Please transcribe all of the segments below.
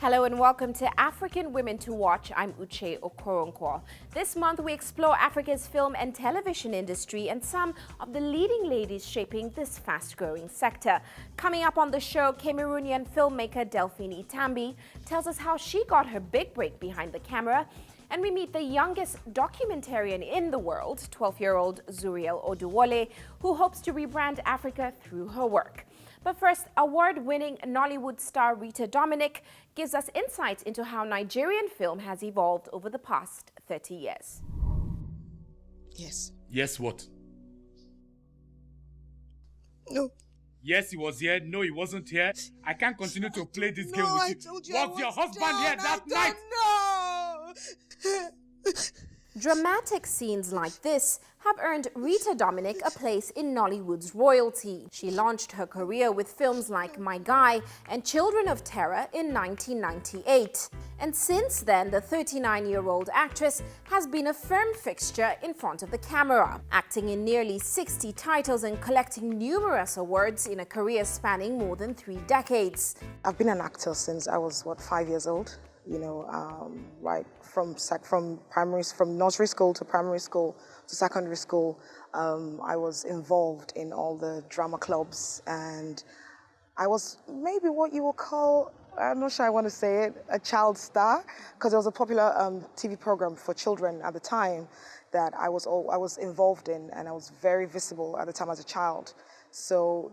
Hello and welcome to African Women to Watch. I'm Uche Okoronkwo. This month we explore Africa's film and television industry and some of the leading ladies shaping this fast-growing sector. Coming up on the show, Cameroonian filmmaker Delphine Itambi tells us how she got her big break behind the camera. And we meet the youngest documentarian in the world, 12-year-old Zuriel Oduwole, who hopes to rebrand Africa through her work. But first, award-winning Nollywood star Rita Dominic gives us insights into how Nigerian film has evolved over the past 30 years. Yes. Yes, what? No. Yes, he was here. No, he wasn't here. I can't continue to play this game with you. I told you Was your husband here that night? No. Dramatic scenes like this have earned Rita Dominic a place in Nollywood's royalty. She launched her career with films like My Guy and Children of Terror in 1998. And since then, the 39-year-old actress has been a firm fixture in front of the camera, acting in nearly 60 titles and collecting numerous awards in a career spanning more than 3 decades. I've been an actor since I was, 5 years old? Right from nursery school to primary school to secondary school. I was involved in all the drama clubs, and I was maybe what you will call, I'm not sure I want to say it, a child star, because it was a popular TV program for children at the time that I was involved in, and I was very visible at the time as a child. So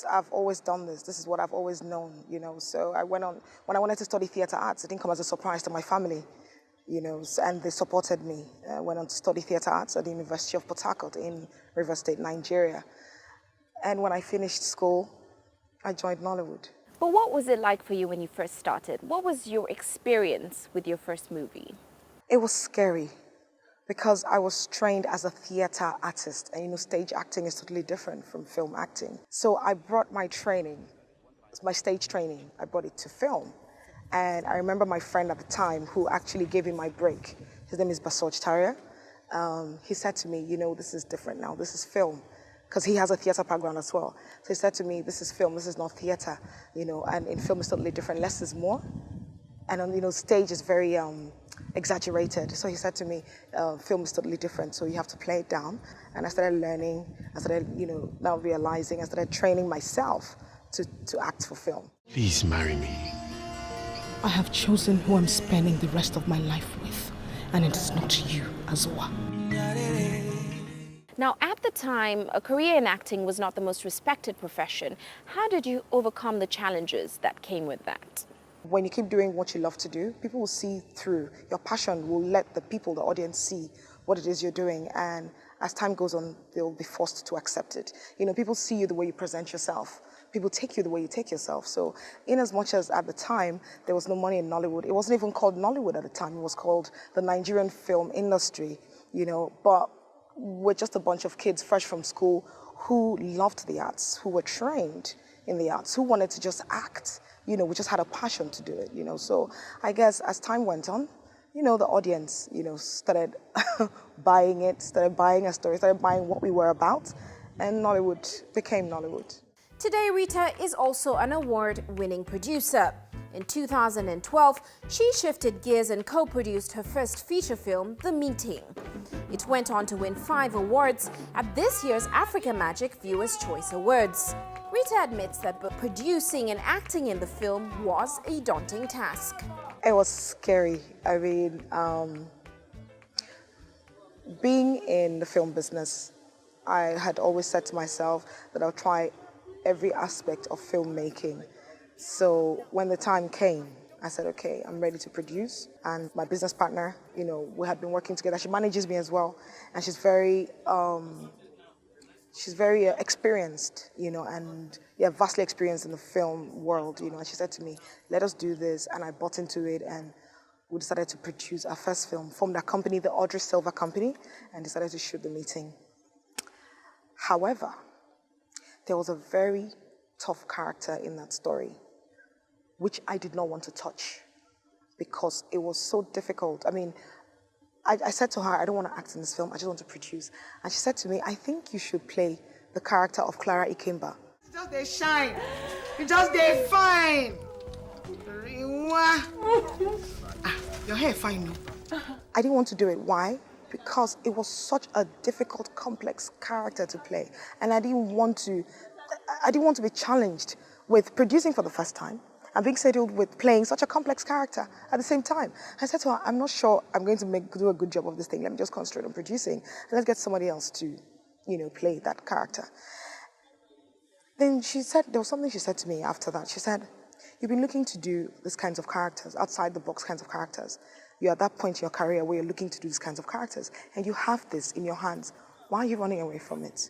I've always done this. This is what I've always known, So when I wanted to study theatre arts, it didn't come as a surprise to my family, and they supported me. I went on to study theatre arts at the University of Port Harcourt in Rivers State, Nigeria. And when I finished school, I joined Nollywood. But what was it like for you when you first started? What was your experience with your first movie? It was scary, because I was trained as a theatre artist, and stage acting is totally different from film acting. So I brought my training, my stage training, I brought it to film. And I remember my friend at the time who actually gave me my break. His name is Basoj Taria. He said to me, this is different now, this is film. Because he has a theatre background as well. So he said to me, this is film, this is not theatre, and in film it's totally different, less is more. And on, stage is very exaggerated. So he said to me, film is totally different, so you have to play it down. And I started learning, I started, now realizing, I started training myself to act for film. Please marry me. I have chosen who I'm spending the rest of my life with, and it is not you, Azua. Now, at the time, a career in acting was not the most respected profession. How did you overcome the challenges that came with that? When you keep doing what you love to do, people will see through. Your passion will let the people, the audience, see what it is you're doing. And as time goes on, they'll be forced to accept it. People see you the way you present yourself. People take you the way you take yourself. So in as much as at the time, there was no money in Nollywood, it wasn't even called Nollywood at the time. It was called the Nigerian film industry, But we're just a bunch of kids fresh from school who loved the arts, who were trained in the arts, who wanted to just act. We just had a passion to do it, So I guess as time went on, the audience, started buying it, started buying our story, started buying what we were about, and Nollywood became Nollywood. Today, Rita is also an award-winning producer. In 2012, she shifted gears and co-produced her first feature film, The Meeting. It went on to win 5 awards at this year's Africa Magic Viewers' Choice Awards. Rita admits that producing and acting in the film was a daunting task. It was scary. I mean, being in the film business, I had always said to myself that I'll try every aspect of filmmaking. So when the time came, I said, okay, I'm ready to produce. And my business partner, we had been working together. She manages me as well. And she's very experienced, and vastly experienced in the film world, And she said to me, let us do this. And I bought into it, and we decided to produce our first film, formed a company, the Audrey Silver Company, and decided to shoot The Meeting. However, there was a very tough character in that story, which I did not want to touch because it was so difficult. I mean, I said to her, I don't want to act in this film, I just want to produce. And she said to me, I think you should play the character of Clara Ikemba. Just they shine. You just they fine. Your hair fine, no? I didn't want to do it. Why? Because it was such a difficult, complex character to play. And I didn't want to be challenged with producing for the first time and being settled with playing such a complex character at the same time. I said to her, I'm not sure I'm going to do a good job of this thing. Let me just concentrate on producing and let's get somebody else to, play that character. Then she said, there was something she said to me after that. She said, you've been looking to do these kinds of characters, outside the box kinds of characters. You're at that point in your career where you're looking to do these kinds of characters and you have this in your hands. Why are you running away from it?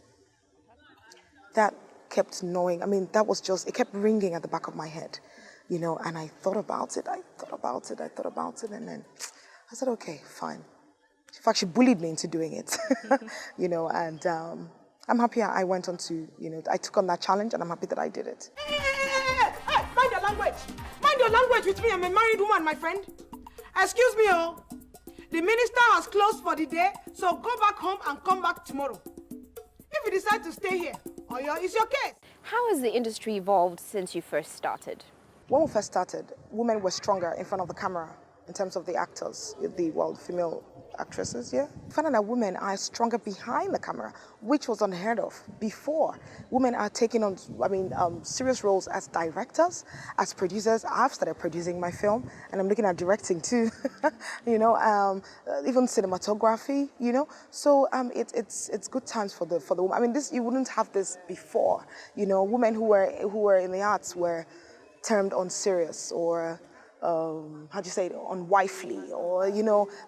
That kept gnawing. I mean, it kept ringing at the back of my head, and I thought about it, and then I said, okay, fine. In fact, she bullied me into doing it, and I'm happy I went on to, I took on that challenge and I'm happy that I did it. Hey, mind your language. Mind your language with me. I'm a married woman, my friend. Excuse me, the minister has closed for the day, so go back home and come back tomorrow. If you decide to stay here, it's your case. How has the industry evolved since you first started? When we first started, women were stronger in front of the camera in terms of the actors, female actresses, yeah. We found out that women are stronger behind the camera, which was unheard of before. Women are taking on, serious roles as directors, as producers. I've started producing my film, and I'm looking at directing too, even cinematography, So it's good times for the women. I mean, you wouldn't have this before, Women who were in the arts were termed unserious or unwifely, or,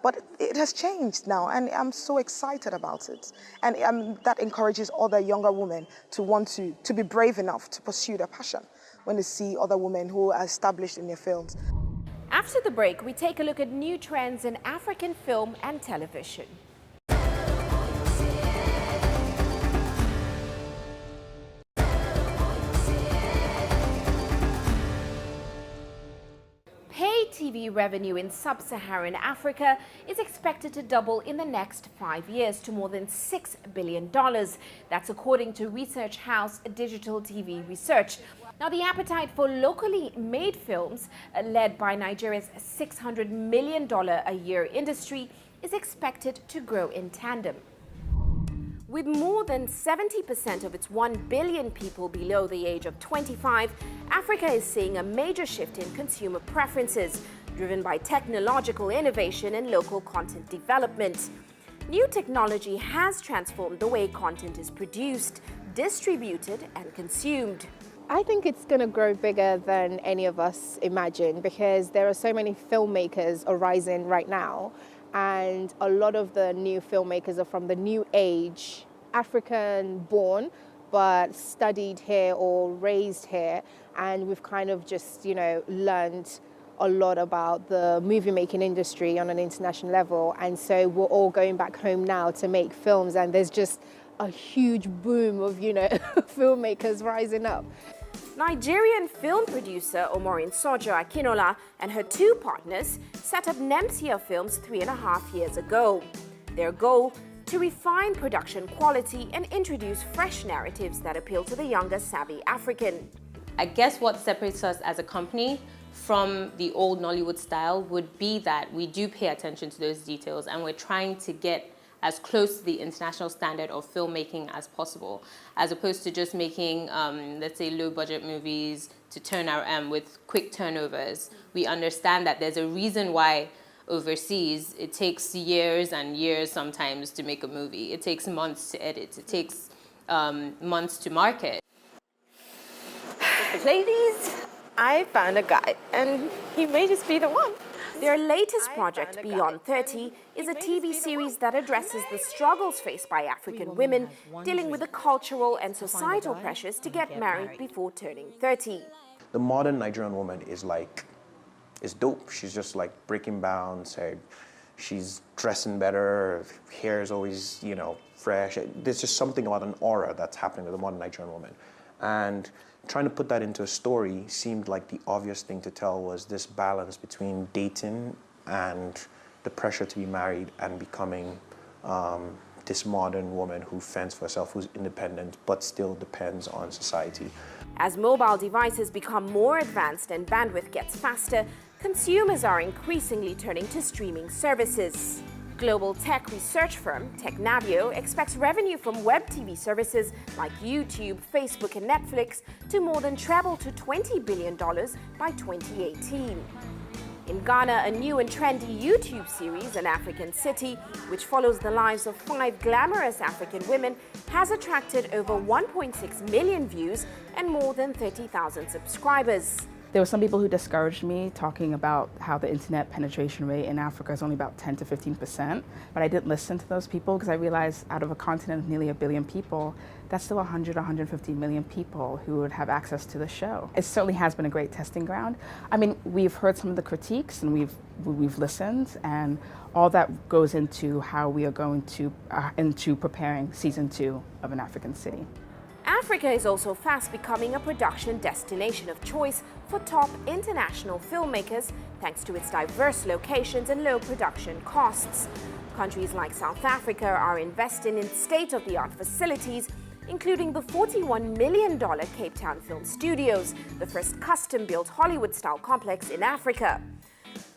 but it has changed now, and I'm so excited about it. And that encourages other younger women to want to be brave enough to pursue their passion when they see other women who are established in their fields. After the break, we take a look at new trends in African film and television. Pay TV revenue in sub-Saharan Africa is expected to double in the next 5 years to more than $6 billion. That's according to research house Digital TV Research. Now, the appetite for locally made films, led by Nigeria's $600 million a year industry, is expected to grow in tandem. With more than 70% of its 1 billion people below the age of 25, Africa is seeing a major shift in consumer preferences, driven by technological innovation and local content development. New technology has transformed the way content is produced, distributed, and consumed. I think it's going to grow bigger than any of us imagine, because there are so many filmmakers arising right now. And a lot of the new filmmakers are from the new age, African-born, but studied here or raised here. And we've kind of just, learned a lot about the movie-making industry on an international level. And so we're all going back home now to make films. And there's just a huge boom of, filmmakers rising up. Nigerian film producer Omorin Sojo Akinola and her two partners set up Nemsia Films 3.5 years ago. Their goal, to refine production quality and introduce fresh narratives that appeal to the younger, savvy African. I guess what separates us as a company from the old Nollywood style would be that we do pay attention to those details, and we're trying to get as close to the international standard of filmmaking as possible, as opposed to just making, let's say, low-budget movies to turn our with quick turnovers. We understand that there's a reason why overseas it takes years and years sometimes to make a movie. It takes months to edit. It takes months to market. Ladies, I found a guy, and he may just be the one. Their latest project, Beyond 30, is a TV series that addresses the struggles faced by African women dealing with the cultural and societal pressures to get married before turning 30. The modern Nigerian woman is dope. She's just like breaking bounds. She's dressing better. Hair is always, fresh. There's just something about an aura that's happening with the modern Nigerian woman. And trying to put that into a story seemed like the obvious thing to tell was this balance between dating and the pressure to be married and becoming this modern woman who fends for herself, who's independent, but still depends on society. As mobile devices become more advanced and bandwidth gets faster, consumers are increasingly turning to streaming services. Global tech research firm Technavio expects revenue from web TV services like YouTube, Facebook, and Netflix to more than treble to $20 billion by 2018. In Ghana, a new and trendy YouTube series, An African City, which follows the lives of 5 glamorous African women, has attracted over 1.6 million views and more than 30,000 subscribers. There were some people who discouraged me talking about how the internet penetration rate in Africa is only about 10 to 15%, but I didn't listen to those people because I realized out of a continent of nearly 1 billion people, that's still 150 million people who would have access to the show. It certainly has been a great testing ground. I mean, we've heard some of the critiques and we've listened, and all that goes into how we are going to, into preparing season 2 of An African City. Africa is also fast becoming a production destination of choice for top international filmmakers thanks to its diverse locations and low production costs. Countries like South Africa are investing in state-of-the-art facilities, including the $41 million Cape Town Film Studios, the first custom-built Hollywood-style complex in Africa.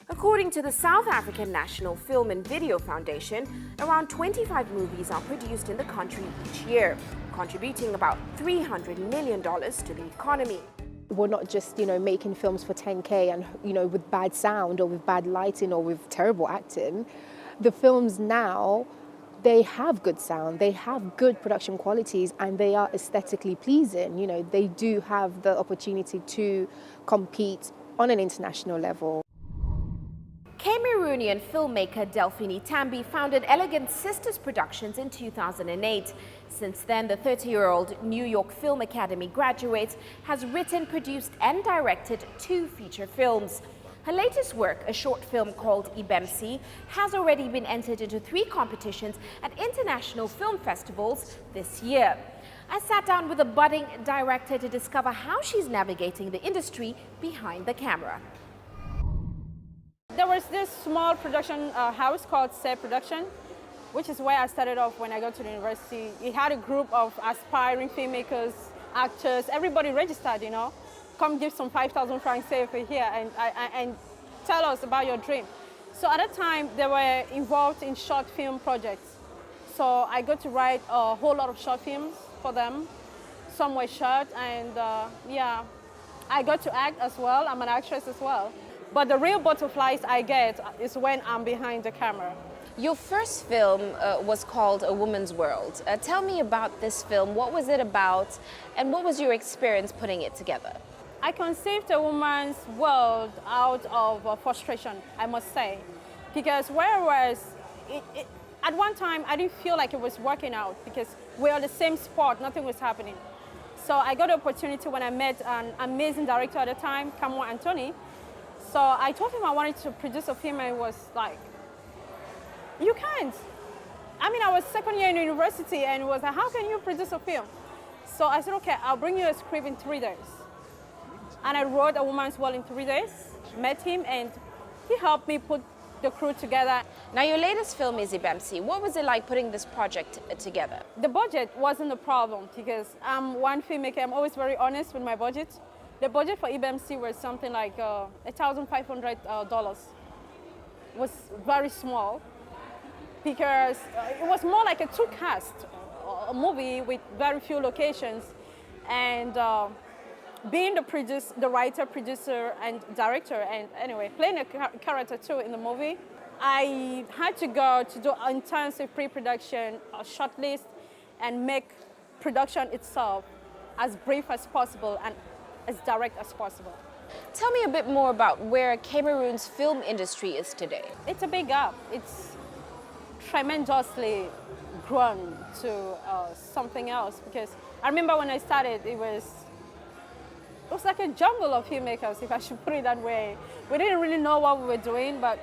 According to the South African National Film and Video Foundation, around 25 movies are produced in the country each year, contributing about $300 million to the economy. We're not just, making films for 10K and, with bad sound or with bad lighting or with terrible acting. The films now, they have good sound, they have good production qualities, and they are aesthetically pleasing. They do have the opportunity to compete on an international level. Cameroonian filmmaker Delphine Tambi founded Elegant Sisters Productions in 2008. Since then, the 30-year-old New York Film Academy graduate has written, produced, and directed 2 feature films. Her latest work, a short film called Ibemsi, has already been entered into 3 competitions at international film festivals this year. I sat down with a budding director to discover how she's navigating the industry behind the camera. There was this small production house called SER Production, which is where I started off when I got to the university. It had a group of aspiring filmmakers, actors, everybody registered, Come give some 5,000 francs over here and tell us about your dream. So at that time, they were involved in short film projects. So I got to write a whole lot of short films for them. Some were short, and yeah, I got to act as well. I'm an actress as well. But the real butterflies I get is when I'm behind the camera. Your first film was called A Woman's World. Tell me about this film. What was it about, and what was your experience putting it together? I conceived A Woman's World out of frustration, I must say. Because whereas at one time I didn't feel like it was working out because we are the same sport, nothing was happening. So I got the opportunity when I met an amazing director at the time, Kamwa Anthony. So I told him I wanted to produce a film, and he was like, you can't. I mean, I was second year in university, and he was like, how can you produce a film? So I said, okay, I'll bring you a script in 3 days. And I wrote A Woman's World in 3 days, met him, and he helped me put the crew together. Now, your latest film is Ibemsi. What was it like putting this project together? The budget wasn't a problem because I'm one filmmaker. I'm always very honest with my budget. The budget for Ibemsi was something like $1,500. It was very small because it was more like a 2-cast movie with very few locations. And being the writer, producer, and director, and anyway, playing a character too in the movie, I had to go to do intensive pre-production, a short list, and make production itself as brief as possible and as direct as possible. Tell me a bit more about where Cameroon's film industry is today. It's a big gap. It's tremendously grown to something else because I remember when I started, it was like a jungle of filmmakers, if I should put it that way. We didn't really know what we were doing, but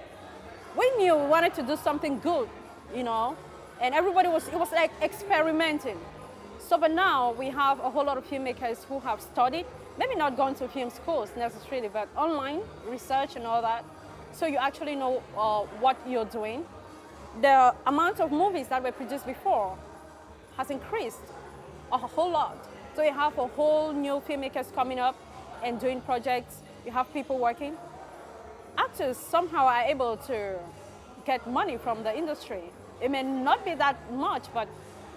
we knew we wanted to do something good, and everybody it was like experimenting. So, but now we have a whole lot of filmmakers who have studied, maybe not gone to film schools necessarily, but online research and all that. So you actually know what you're doing. The amount of movies that were produced before has increased a whole lot. So you have a whole new filmmakers coming up and doing projects. You have people working. actors somehow are able to get money from the industry. It may not be that much, but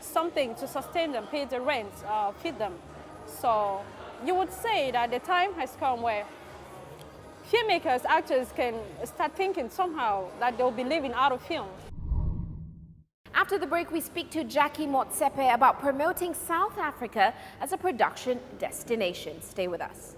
something to sustain them, pay the rent, feed them. So you would say that the time has come where filmmakers, actors can start thinking somehow that they'll be living out of film. After the break, we speak to Jackie Motsepe about promoting South Africa as a production destination. Stay with us.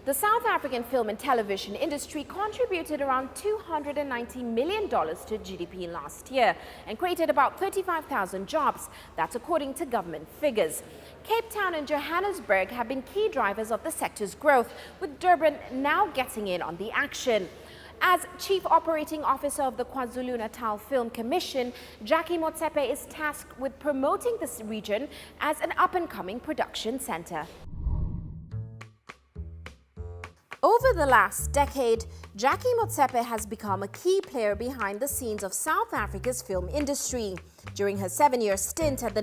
The South African film and television industry contributed around $290 million to GDP last year and created about 35,000 jobs. That's according to government figures. Cape Town and Johannesburg have been key drivers of the sector's growth, with Durban now getting in on the action. As Chief Operating Officer of the KwaZulu-Natal Film Commission, Jackie Motsepe is tasked with promoting this region as an up-and-coming production center. Over the last decade, Jackie Motsepe has become a key player behind the scenes of South Africa's film industry. During her 7-year stint at the